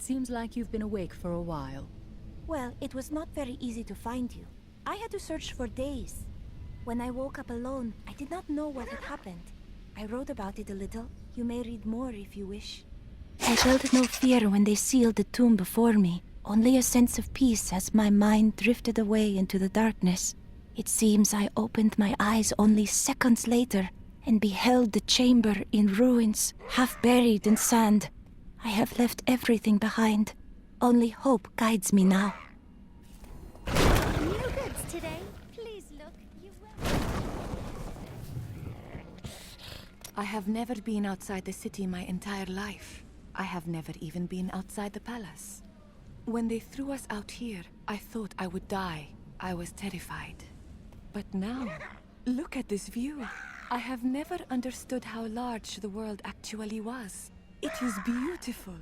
It seems like you've been awake for a while. Well, it was not very easy to find you. I had to search for days. When I woke up alone, I did not know what had happened. I wrote about it a little. You may read more if you wish. I felt no fear when they sealed the tomb before me, only a sense of peace as my mind drifted away into the darkness. It seems I opened my eyes only seconds later and beheld the chamber in ruins, half buried in sand. I have left everything behind. Only hope guides me now. New goods today. Please look. You will. I have never been outside the city my entire life. I have never even been outside the palace. When they threw us out here, I thought I would die. I was terrified. But now, look at this view. I have never understood how large the world actually was. It is beautiful.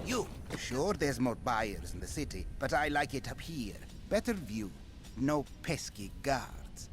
You! Sure, there's more buyers in the city, but I like it up here. Better view. No pesky guards.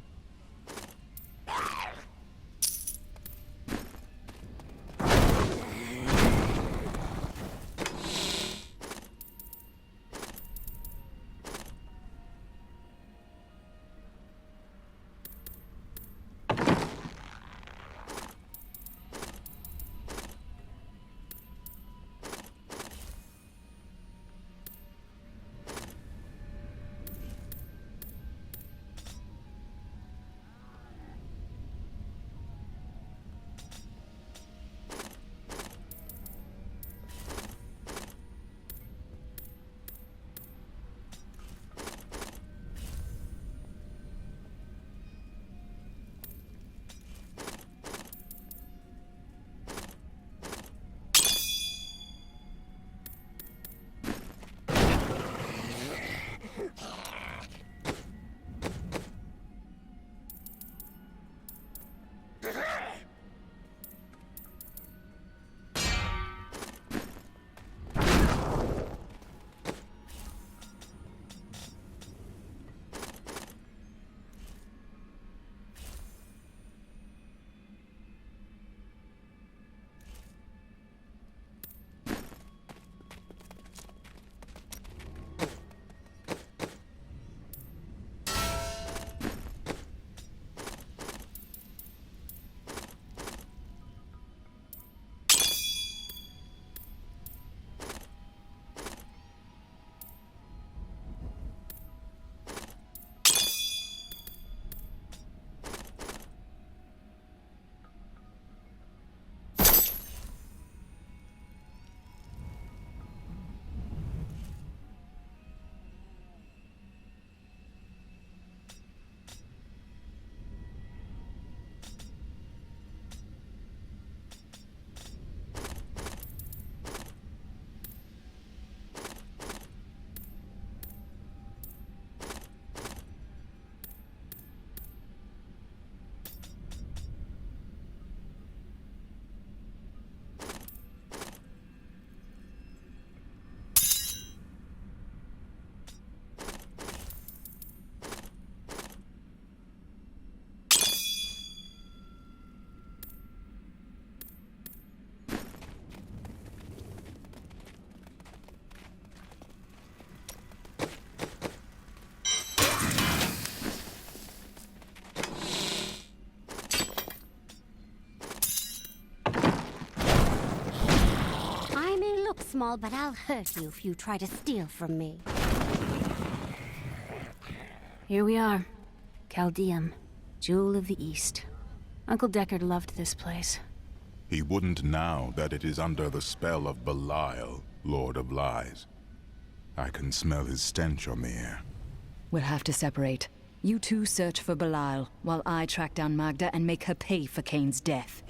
Small, but I'll hurt you if you try to steal from me. Here we are. Caldeum, Jewel of the East. Uncle Deckard loved this place. He wouldn't now that it is under the spell of Belial, Lord of Lies. I can smell his stench on the air. We'll have to separate. You two search for Belial, while I track down Maghda and make her pay for Cain's death.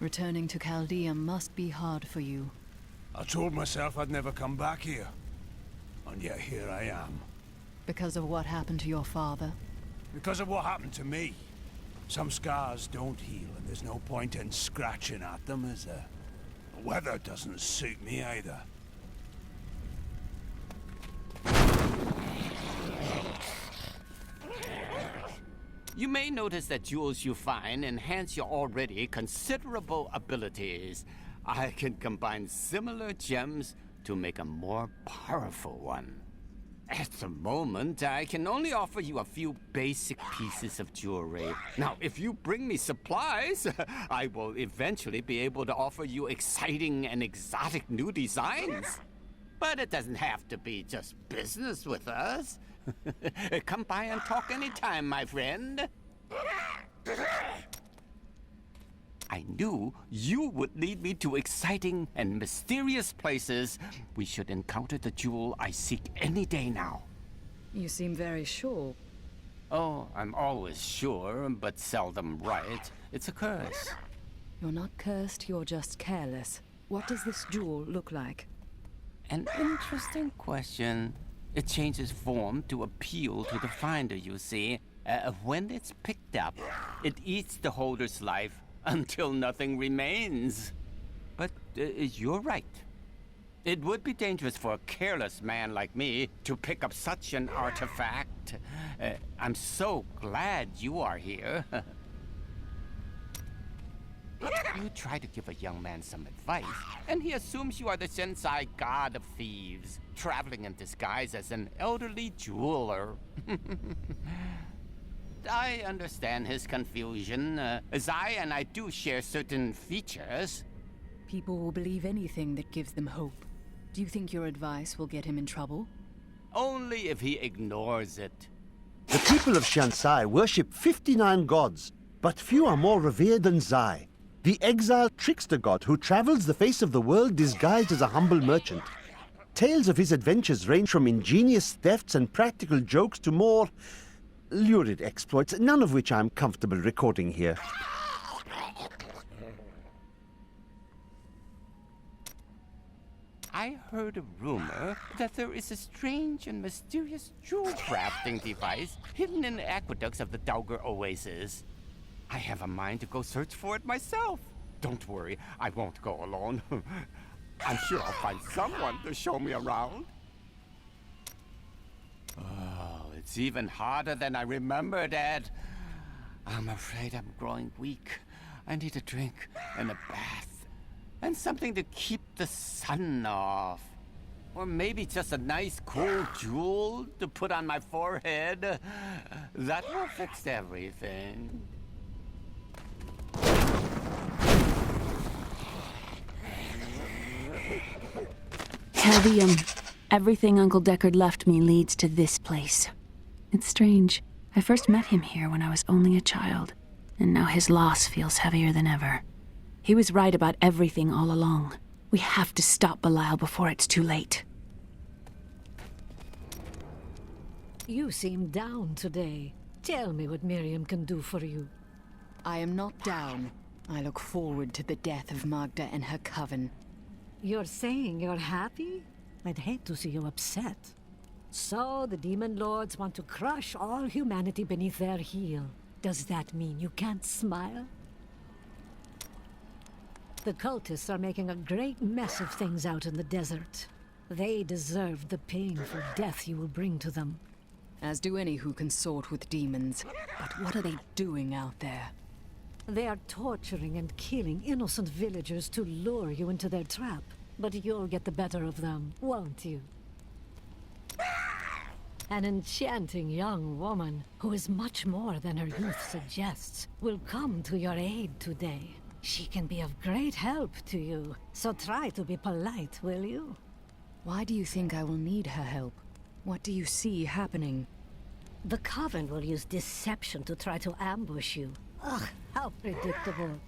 Returning to Caldeum must be hard for you. I told myself I'd never come back here. And yet here I am. Because of what happened to your father? Because of what happened to me. Some scars don't heal, and there's no point in scratching at them, is there? The weather doesn't suit me either. You may notice that jewels you find enhance your already considerable abilities. I can combine similar gems to make a more powerful one. At the moment, I can only offer you a few basic pieces of jewelry. Now, if you bring me supplies, I will eventually be able to offer you exciting and exotic new designs. But it doesn't have to be just business with us. Come by and talk anytime, my friend. I knew you would lead me to exciting and mysterious places. We should encounter the jewel I seek any day now. You seem very sure. Oh, I'm always sure, but seldom right. It's a curse. You're not cursed, you're just careless. What does this jewel look like? An interesting question. It changes form to appeal to the finder, you see. When it's picked up, it eats the holder's life until nothing remains. But you're right. It would be dangerous for a careless man like me to pick up such an artifact. I'm so glad you are here. You try to give a young man some advice, and he assumes you are the Sensei god of thieves, traveling in disguise as an elderly jeweler. I understand his confusion, as I do share certain features. People will believe anything that gives them hope. Do you think your advice will get him in trouble? Only if he ignores it. The people of Shansai worship 59 gods, but few are more revered than Zai, the exiled trickster god who travels the face of the world disguised as a humble merchant. Tales of his adventures range from ingenious thefts and practical jokes to more lurid exploits, none of which I'm comfortable recording here. I heard a rumor that there is a strange and mysterious jewel crafting device hidden in the aqueducts of the Daugr Oasis. I have a mind to go search for it myself. Don't worry, I won't go alone. I'm sure I'll find someone to show me around. Oh, it's even harder than I remembered, Ed. I'm afraid I'm growing weak. I need a drink and a bath. And something to keep the sun off. Or maybe just a nice cool jewel to put on my forehead. That will fix everything. Caldeum. Everything Uncle Deckard left me leads to this place. It's strange. I first met him here when I was only a child, and now his loss feels heavier than ever. He was right about everything all along. We have to stop Belial before it's too late. You seem down today. Tell me what Miriam can do for you. I am not down. I look forward to the death of Maghda and her coven. You're saying you're happy? I'd hate to see you upset. So, the Demon Lords want to crush all humanity beneath their heel. Does that mean you can't smile? The cultists are making a great mess of things out in the desert. They deserve the painful death you will bring to them. As do any who consort with demons. But what are they doing out there? They are torturing and killing innocent villagers to lure you into their trap. But you'll get the better of them, won't you? An enchanting young woman, who is much more than her youth suggests, will come to your aid today. She can be of great help to you, so try to be polite, will you? Why do you think I will need her help? What do you see happening? The Coven will use deception to try to ambush you. Ugh, how predictable.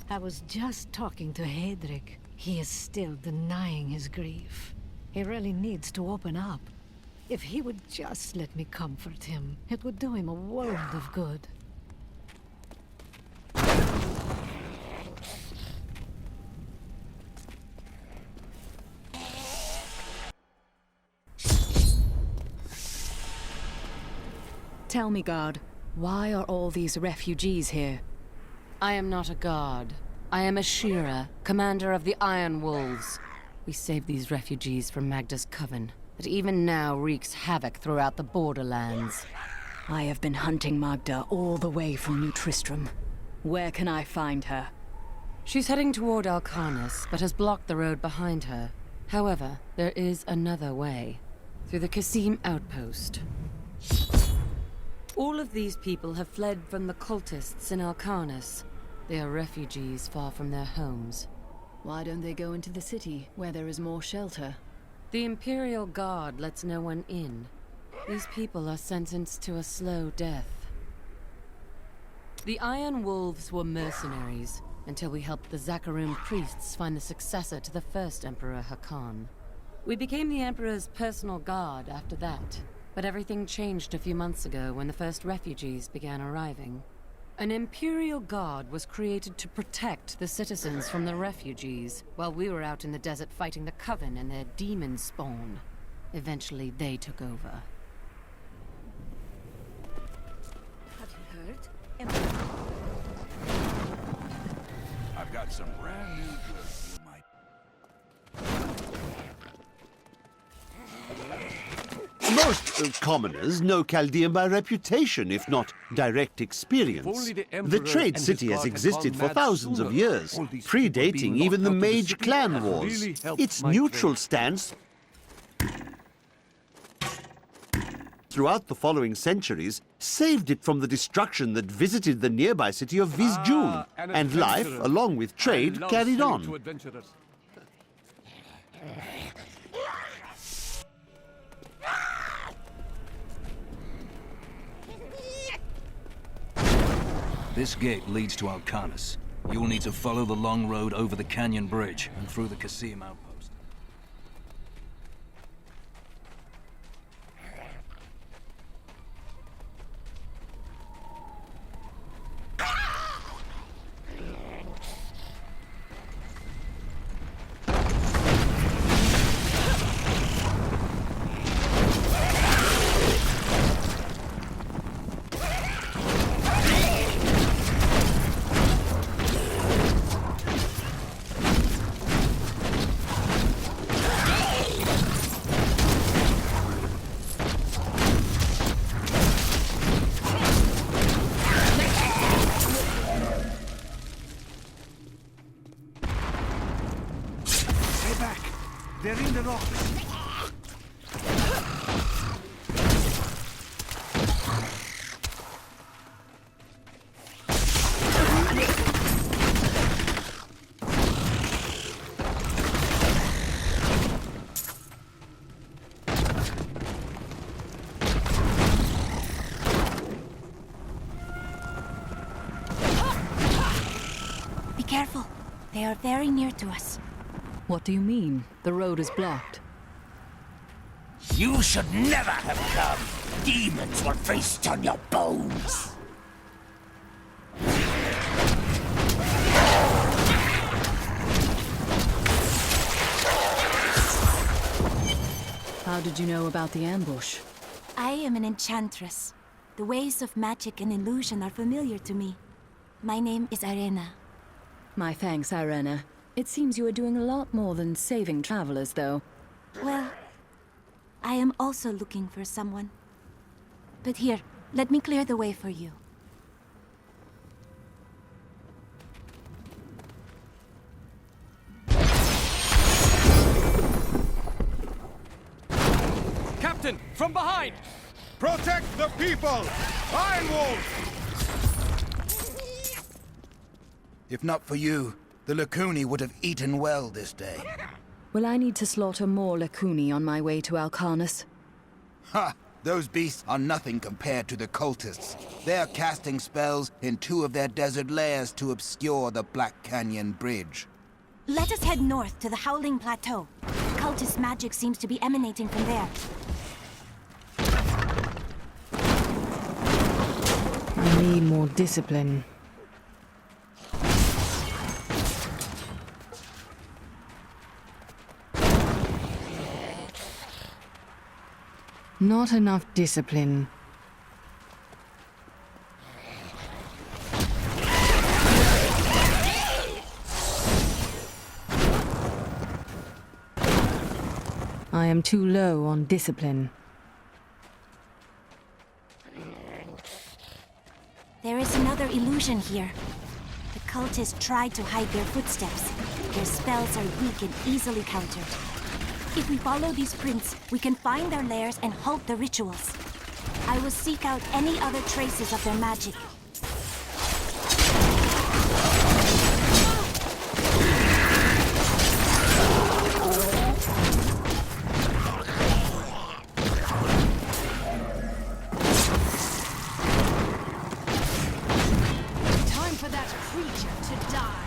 I was just talking to Hedrick. He is still denying his grief. He really needs to open up. If he would just let me comfort him, it would do him a world of good. Tell me, guard, why are all these refugees here? I am not a guard. I am a Shira, commander of the Iron Wolves. We saved these refugees from Maghda's coven, that even now wreaks havoc throughout the borderlands. I have been hunting Maghda all the way from New Tristram. Where can I find her? She's heading toward Alcarnus, but has blocked the road behind her. However, there is another way. Through the Casim outpost. All of these people have fled from the cultists in Alcarnus. They are refugees far from their homes. Why don't they go into the city, where there is more shelter? The Imperial Guard lets no one in. These people are sentenced to a slow death. The Iron Wolves were mercenaries, until we helped the Zakharum priests find the successor to the first Emperor Hakan. We became the Emperor's personal guard after that, but everything changed a few months ago when the first refugees began arriving. An Imperial Guard was created to protect the citizens from the refugees, while we were out in the desert fighting the Coven and their demon spawn. Eventually, they took over. Have you heard? I've got some brand new goods you might... Most commoners know Caldeum by reputation, if not direct experience. The trade city has existed for thousands of years, predating even the Mage clan wars. Its neutral stance throughout the following centuries saved it from the destruction that visited the nearby city of Vizjun, and life, along with trade, carried on. This gate leads to Alcarnus. You'll need to follow the long road over the canyon bridge and through the Casim outpost. They're in the rocks. Be careful. They are very near to us. What do you mean? The road is blocked. You should never have come. Demons will feast on your bones. How did you know about the ambush? I am an enchantress. The ways of magic and illusion are familiar to me. My name is Arena. My thanks, Irena. It seems you are doing a lot more than saving travelers, though. Well, I am also looking for someone. But here, let me clear the way for you. Captain, from behind! Protect the people! Iron Wolf! If not for you, the Lacuni would have eaten well this day. Will I need to slaughter more Lacuni on my way to Alcarnus? Ha! Those beasts are nothing compared to the cultists. They're casting spells in 2 of their desert lairs to obscure the Black Canyon Bridge. Let us head north to the Howling Plateau. Cultist magic seems to be emanating from there. I need more discipline. Not enough discipline. I am too low on discipline. There is another illusion here. The cultists tried to hide their footsteps. Their spells are weak and easily countered. If we follow these prints, we can find their lairs and halt the rituals. I will seek out any other traces of their magic. Time for that creature to die.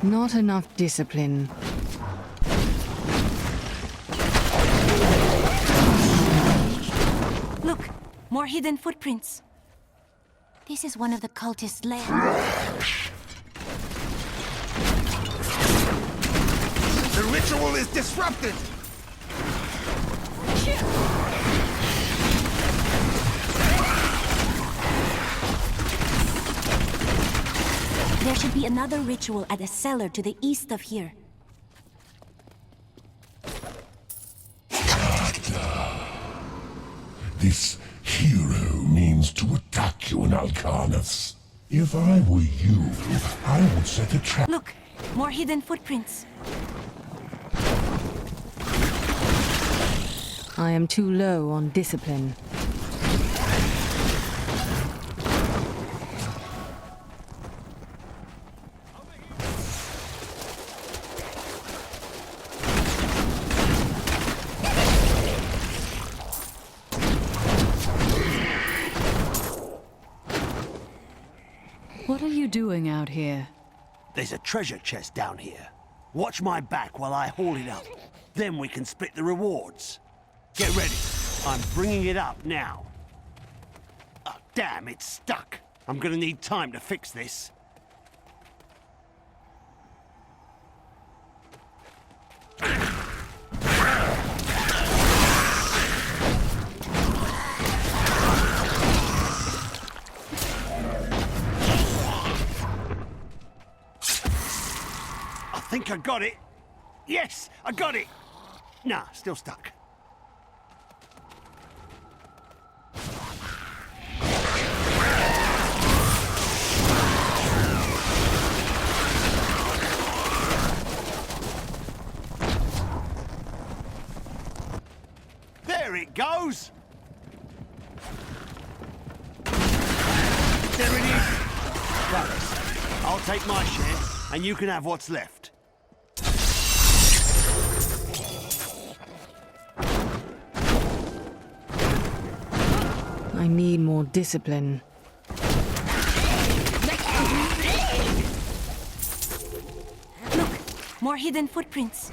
Not enough discipline. Look, more hidden footprints. This is one of the cultists' lairs. The ritual is disrupted! There should be another ritual at a cellar to the east of here. This hero means to attack you in Alcanus. If I were you, I would set a trap. Look, more hidden footprints. I am too low on discipline. What are you doing out here? There's a treasure chest down here. Watch my back while I haul it up. Then we can split the rewards. Get ready. I'm bringing it up now. Oh, damn, it's stuck. I'm gonna need time to fix this. I think I got it. Yes, I got it. Nah, still stuck. There it goes. There it is. Right, I'll take my share, and you can have what's left. I need more discipline. Look, more hidden footprints.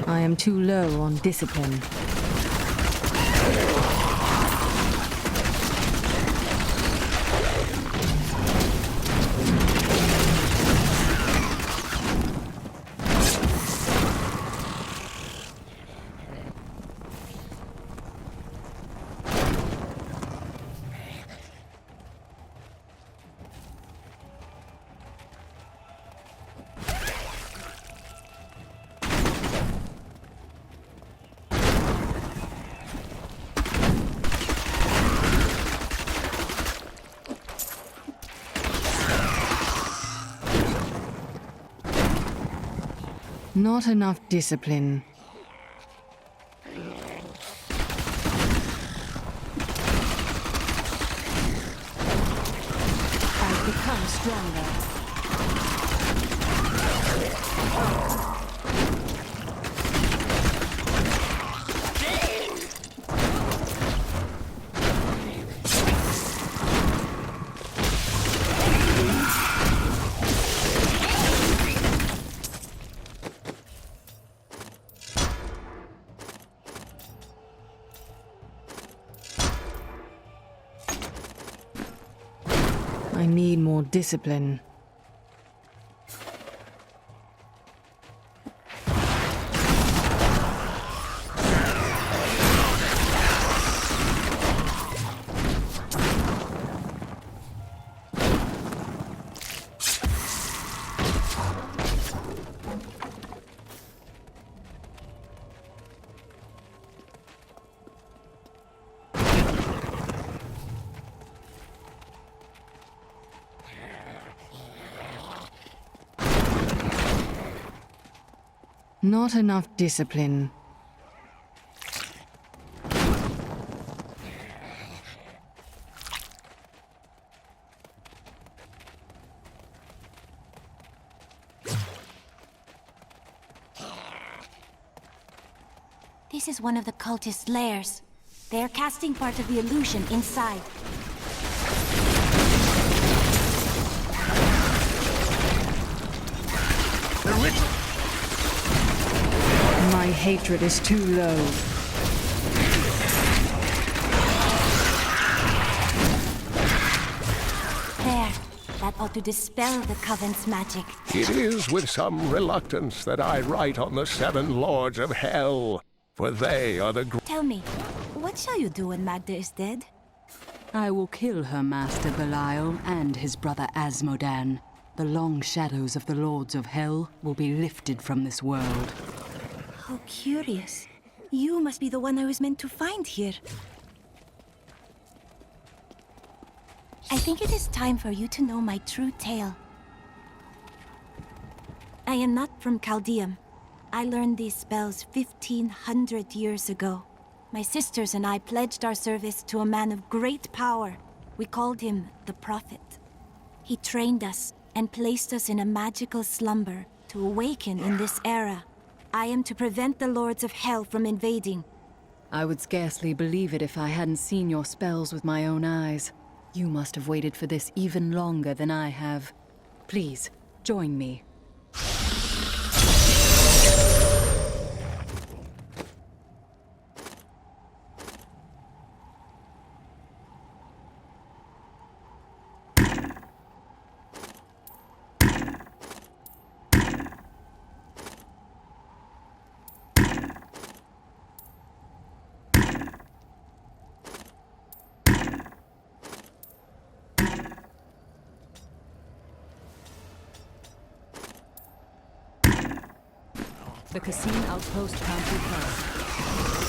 I am too low on discipline. Not enough discipline. I've become stronger. I need more discipline. Not enough discipline. This is one of the cultist lairs. They are casting part of the illusion inside. The ritual! My hatred is too low. There. That ought to dispel the Coven's magic. It is with some reluctance that I write on the 7 lords of hell, for they are the... Tell me, what shall you do when Maghda is dead? I will kill her master Belial and his brother Asmodan. The long shadows of the lords of hell will be lifted from this world. How curious. You must be the one I was meant to find here. I think it is time for you to know my true tale. I am not from Caldeum. I learned these spells 1,500 years ago. My sisters and I pledged our service to a man of great power. We called him the Prophet. He trained us and placed us in a magical slumber to awaken in this era. I am to prevent the Lords of Hell from invading. I would scarcely believe it if I hadn't seen your spells with my own eyes. You must have waited for this even longer than I have. Please, join me. The Cain outpost can't be passed.